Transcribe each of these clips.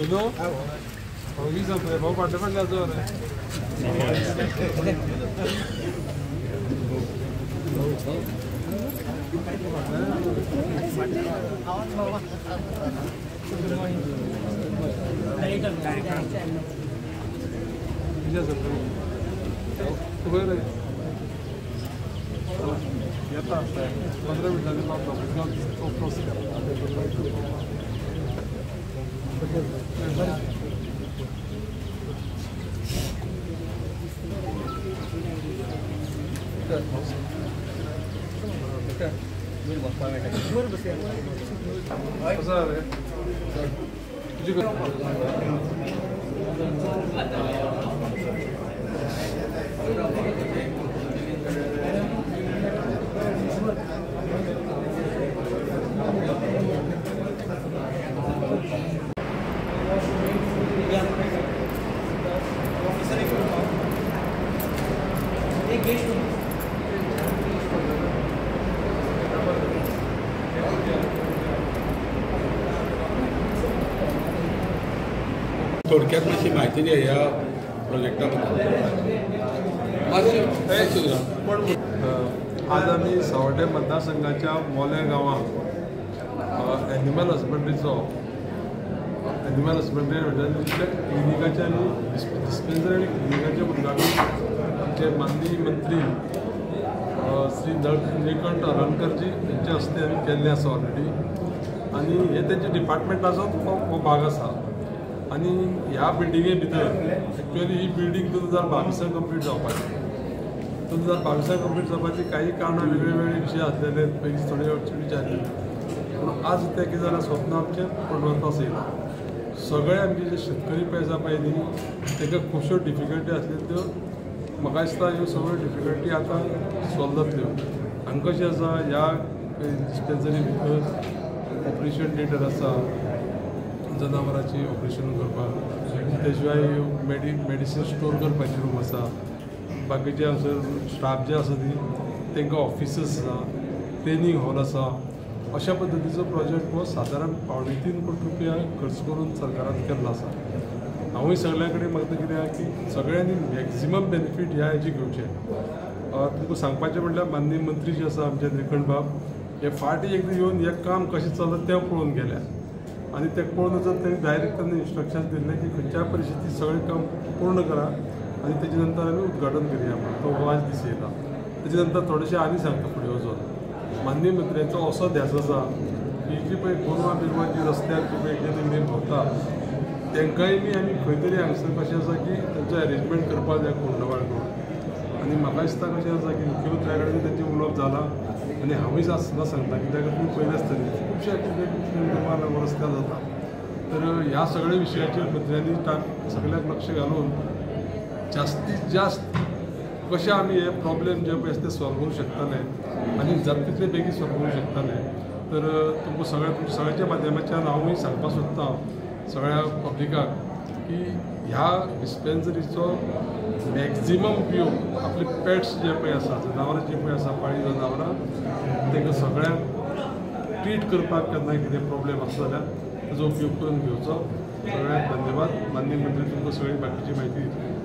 No? Ho visto che poi quando fa la zona. Ята, 15 минут вопрос. थोडक्यात कशी माहिती द्या या प्रोजेक्टाबद्दल. आज आम्ही सावड्डे मतदारसंघाच्या मोले गांवांत एनिमल हजबंड्री म्हणजे क्लिनिकाचे आनी डिस्पेन्सरी आनी क्लिनिकाचे उद्घाटन आमचे माननीय मंत्री श्री निळकंठ हरणकरजी यांच्या हस्ते आमी केल्लें आसा ऑलरेडी. आनी हे तेंचे डिपार्टमेंट आसा तो भाग आसा. आनी ह्या बिल्डिंगे भितर एक्चुअली ही बिल्डिंग 2022 कंप्लीट जावपाची. 2022 कंप्लीट जावपाची काही कारणां वेगळे विशय आसलेले पयलीं थोडे अडचणी विचारलेले. पूण आज ते कितें जालें स्वप्न आमचें पूर्णत्वास येयलां. सगळे आमचे जे शेतकरी पळय आसा पळय न्ही ताका खुबश्यो डिफिकल्टी आसल्यो त्यो म्हाका दिसता ह्यो सगळ्यो डिफिकल्टी आतां सॉल्व जातल्यो. हांगा कशें आसा ह्या डिस्पेन्सरी भितर ऑपरेशन थिएटर आसा, जनावरांची ऑपरेशन करपाक, त्या शिवाय मेडिसीन स्टोर करपाची रूम आसा, बाकीचे हांगासर स्टाफ जे आसा ती तांकां ऑफिसीस आसा, ट्रेनिंग हॉल आसा. अशा पद्दतीचो प्रोजेक्ट हो सादारण 3.5 कोटी रुपया खर्च करून सरकारान केल्लो आसा. हांवूय सगळ्यां कडेन मागता कितें आहा की सगळ्यांनी मॅक्झिमम बेनिफीट ह्या हेजी घेवचें. तुमकां सांगपाचें म्हणल्यार माननीय मंत्री जे आसा आमचे निळकंठ बाब हे फाटीं एकदां येवन हें काम कशें चलता तें पळोवन गेल्या. आनी ते पळोवन वचत तेणी डायरेक्ट त्यांना इन्स्ट्रक्शन दिल्लें की खंयच्या परिस्थितीत सगळें काम पूर्ण करा आनी तेजे नंतर आमी उद्घाटन करुया म्हणून. तो आज दीस येयला. तेजे नंतर थोडेशें आनी सांगता फुडें वचून. माननीय मंत्र्यांचो असो ध्यास आसा की जी पळय गोरवां बिरवां जी रस्त्यार पळय जे तेंगे भोंवता तांकांय बी आमी खंय तरी हांगसर कशें आसा की तेंचो अरेंजमेंट करपाक जाय कोंडवाळ करून. आनी म्हाका दिसता कशें आसा की मुख्यमंत्र्या कडेन तेंचें उलोवप जालां. आनी हांवूय सुद्दां सांगता कित्याक तुमी पयलें आसतलें खुबशे ऍक्टिव्हिटी रस्त्यार जाता. तर ह्या सगळ्या विशयाचेर मंत्र्यांनी सगळ्याक लक्ष घालून जास्तीत जास्त कशें आमी हे प्रॉब्लेम जे पळय ते सॉल्व करूंक शकतले आनी जाता तितले बेगीन सॉल्व करूंक शकतले. तर तुमकां सगळ्याच्या माध्यमांतल्यान हांवूय सांगपाक सोदतां सगळ्या पब्लिकाक की ह्या डिस्पेन्सरीचो मॅक्झिमम उपयोग आपले पेट्स जे पळय आसा, जनावरां जी पळय आसा, पाळीव जनावरां तांकां सगळ्यांक ट्रीट करपाक केन्नाय कितें प्रॉब्लेम आसा जाल्यार ताजो उपयोग करून घेवचो. सगळ्यांक धन्यवाद. माननीय मंत्री तुमकां सगळी बाकीची म्हायती दिली.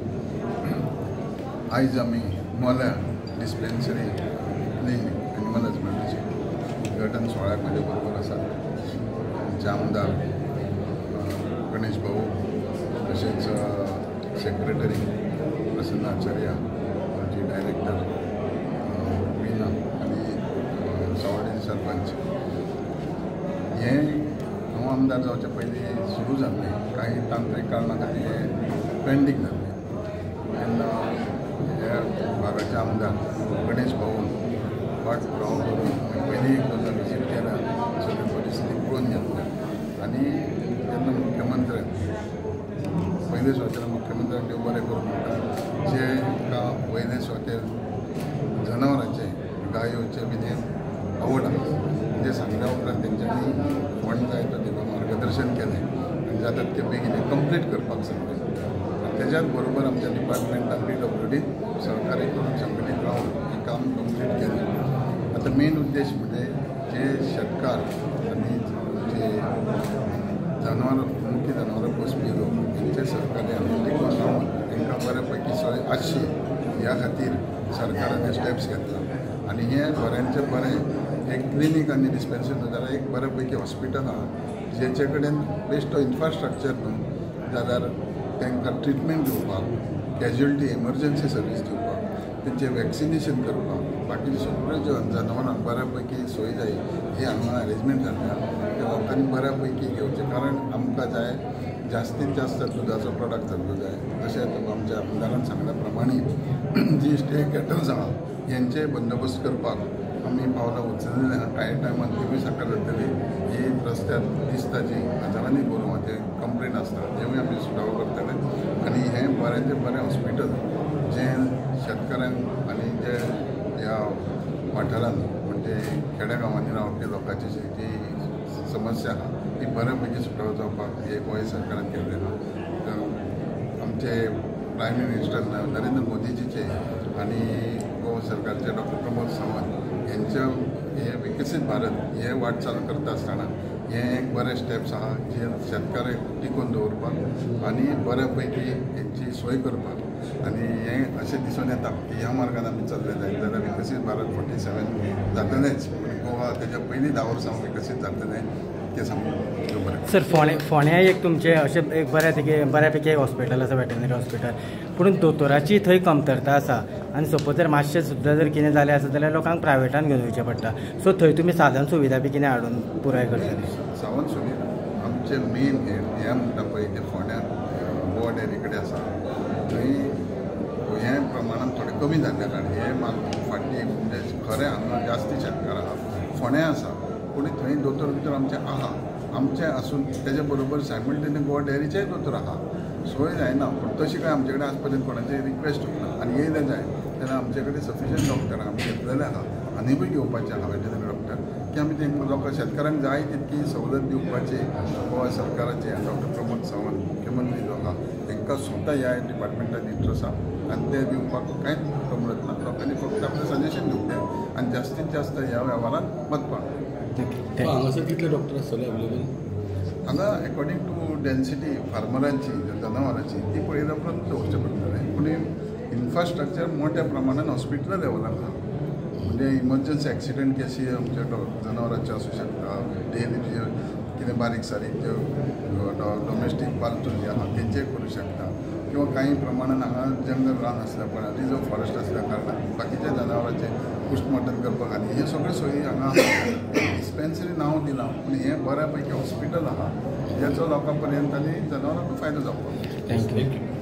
आयज आमी मोल्या डिस्पेन्सरी क्लिनीक एनिमल हजबंड्रीची उद्घाटन सोहळ्याक म्हाजे बरोबर आसात आमचे आमदार गणेश भाऊ, तशेंच सेक्रेटरी प्रसन्न आचार्य, आमची डायरेक्टर मीना आनी सावड्डे सरपंच. हे हांव आमदार जावचे पयलीं सुरू जाल्लें काही तांत्रीक कारणां खातीर हें पेंडींग जाल्लें. तेन्ना ह्या भागाचे आमदार गणेश भाऊन वाट पुराव करून पयलीं एकदा विजीट केल्या, सगळी परिस्थिती पळोवन घेतल्या. आनी जेन्ना मुख्यमंत्र्यान वयले सुवातेर मुख्यमंत्र्याक देव बरें करूं म्हणटा जे वयले सुवातेर जनावरांचे गायोचे बी आवड आसा म्हणजे सांगल्या उपरांत तेंच्यांनी फंड जाय तो दिलो मार्गदर्शन केलें आनी जाता तितके बेगीन कंप्लीट करपाक सांगलें. त्याच्याच बरोबर आमच्या डिपार्टमेंटान PWD सहकार्य करून संघटीत राहून हे काम कंप्लीट केलें. आता मेन उद्देश म्हणजे जे शेतकार आणि जे मुख्य जनावरां पोसपी लोक यांचे सहकार्य आमी टिकून रावन तांकां बऱ्यापैकी सोय आसची ह्या खातीर सरकारान स्टेप्स घेतला. आनी हे बऱ्यांचे बरें एक क्लिनीक आनी डिस्पेन्सरी न्हू जाल्यार एक बऱ्यापैकी हॉस्पिटल आहा जेचे कडेन बेश्टो इन्फ्रास्ट्रक्चर न्हू जाल्यार तांकां ट्रिटमेंट दिवपाक कॅज्युअलिटी एमर्जन्सी सर्वीस दिवपाक तेंचें वॅक्सिनेशन करपाक बाकी सगळ्यो ज्यो जनावरांक बऱ्यापैकी सोय जाय ही हांगा अरेंजमेंट जाता ते लोकांनी बऱ्यापैकी घेवचें. कारण आमकां जाय जास्तीत जास्त दुधाचो प्रॉडक्ट जाल्लो जाय. तशेंच आमच्या आमदारान सांगल्या प्रमाणे जी स्टेक कॅटल्स आहा हेंचे बंदोबस्त करपाक आमी पावलां उचलिल्लीं आहा. कांय टायमान ती साखर जातली ही रस्त्यार दिसता जी हजारांनी गोरवांचे कंप्लेन आसता तेवूय आमी सुटावो करतले. आनी हें बऱ्यांचें बरें हॉस्पिटल जें शेतकऱ्यांक आनी जे ह्या वाठारांत म्हणजे खेडेगांवांनी रावपी लोकांची जी समस्या आहा ती बऱ्यापैकी सुटावो जावपाक हे गोंय सरकारान केल्लें आहा. आमचे प्रायम मिनिस्टर नरेंद्र मोदीजीचे आनी गोवा सरकारचे डॉक्टर प्रमोद सावंत यांच्या हे विकसीत भारत हे वाटचाल करता आसतना हे एक बरे स्टेप्स आहा जे शेतकाराक टिकून दवरपाक आनी बऱ्यापैकी हेंची सोय करपाक आनी हें अशें दिसून येता की ह्या मार्गान आमी चल्ले जायत जाल्यार विकसीत भारत 47 जातलेंच. गोवा तेच्या पयलीं 10 वर्सां विकसीत जातलें ते सांगून बरें. सर फोण्या एक तुमचे अशें एक बऱ्यापैकी एक हॉस्पिटल आसा वेटनरी हॉस्पिटल पूण दोतोराची थंय कमतरता आसा आनी सपोज जर मातशें सुद्दां जर कितें जालें आसा जाल्यार लोकांक प्रायवेटान घेवन वयचें पडटा. सो थंय तुमी साधन सुविधा बी कितें हाडून पुराय करतले? सावंत सुविधा आमचे मेन हे म्हणटा पळय ते फोंड्या गोवा डेअरी कडेन आसा थंय हे प्रमाणान थोडें कमी जाल्ल्या कारण हे फाटी म्हणजे खरें हांगा जास्ती शेतकार आहा फोंड्या आसा पूण थंय दोतोर भितर आमचे आहा आमचे आसून तेच्या बरोबर सायमल्टेनियस गोवा डेअरीचेय दोतोर आहा सोय जायना पूण तशी काय आमचे कडेन आज पर्यंत कोणाची रिक्वेस्ट ना आनी येयलें जाय जाल्यार आमचे कडेन सफिशियंट डॉक्टर आमी घेतलेले आहा आनीकूय घेवपाचे आहा वेटनरी डॉक्टर की आमी तांकां लोकां शेतकारांक जाय तितकी सवलत दिवपाची गोवा सरकाराचे डॉक्टर प्रमोद सावंत मुख्यमंत्री जो आहा तांकां स्वता ह्या डिपार्टमेंटान इंट्रस्ट आहा आनी ते दिवपाक कांयच प्रॉब्लेम ना. लोकांनी फक्त आपलें सजेशन दिवचें आनी जास्तीत जास्त ह्या वेव्हारांत वचपाक. हांगासर कितले डॉक्टर आसतले अवेलेबल हांगा एकॉर्डिंग टू डेन्सिटी फार्मरांची जनावरांची ती पळयल्या उपरांत दवरचें पडटलें पूण इन्फ्रास्ट्रक्चर मोठ्या प्रमाणान हॉस्पिटल लेवलाक आहा म्हणजे इमर्जन्सी एक्सिडेंट केसी आमच्या जनावरांचे आसूं शकता डेली कितें बारीक सारीक ज्यो डोमेस्टीक पालतू जे आहा तेंचेय करूं शकता किंवा काही प्रमाणान हांगा जंगल रान आसल्या कारणान रिजर्व फॉरेस्ट आसल्या कारणान बाकीच्या जनावरांचे पोस्टमॉर्टम करपाक आनी हे सगळ्यो सोयी हांगा डिस्पेन्सरी नांव दिलां पूण हें बऱ्यापैकी हॉस्पिटल आहा जेचो लोकां पर्यंत आनी जनावरांक फायदो जावपाक. थँक्यू.